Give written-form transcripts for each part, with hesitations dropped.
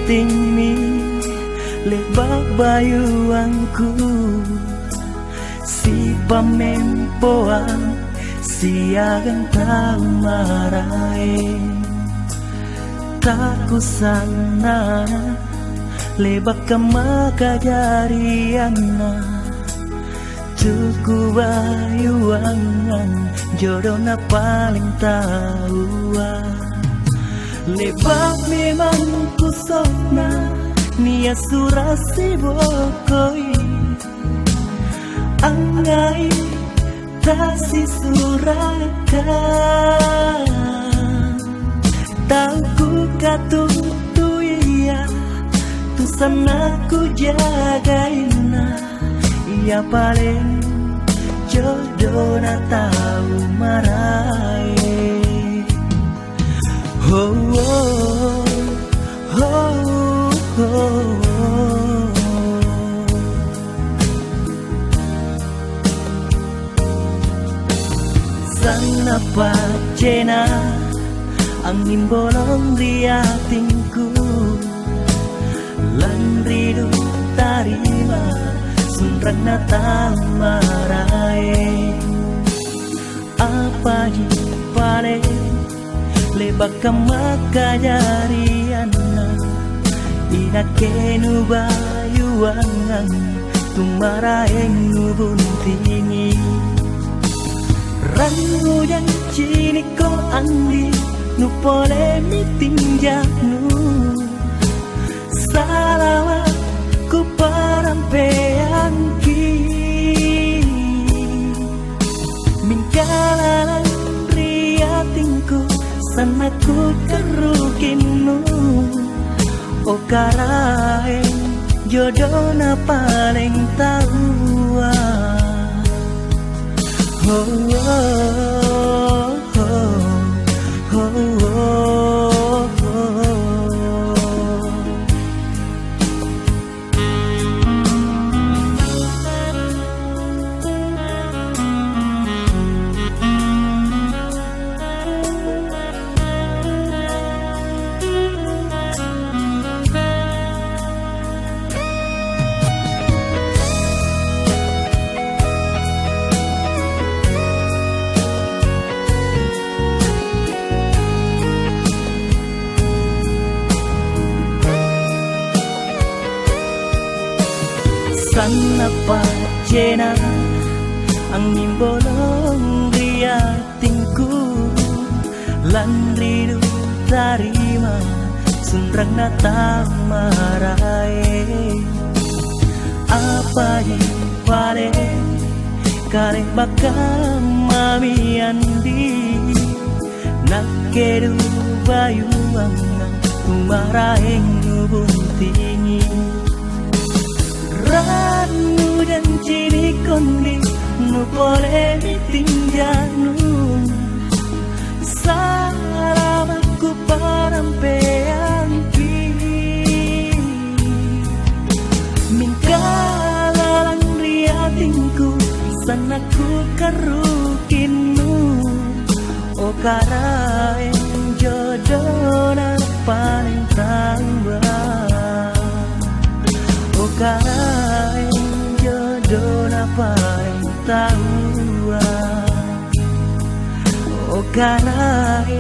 ting mi lebak bayuangku si pamempoan siagang tau marai tak sana lebak kamakajariana tuku bayuangan jodoh na paling tahu lebak memang kusokna nia surasi bokoi angai tasi surakan tahu ku katutu iya tu sana ku jagaina iya paling jodoh na tahu marai oh oh oh oh sana pacena angin bolong di hatiku lan rindu tarima sunrak natang marai apa di pale lebak kamakajariana ina kenu bayuangan tumaraeng nubuntingi rangu dan cini ko andi nu pole mitinjanu salawa ku parampeanki mingkalan riatingku sana ku kerukinu o karaeng jodoh na paling tahu oh oh oh oh sana pacena angin bolong di hatiku lan rindu tarima sundrang natang marai apa di pare kare bakam mami andi nakeru bayuangan tumaraeng nubuntingi ranu dan cini kondi nu pole mitinjanu salamaku parampeanki mingkalang riatingku sana ku karukinu o karaeng jodoh na paling tahu o karaeng jodoh na paling tahu o karaeng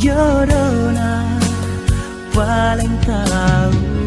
jodoh na paling tahu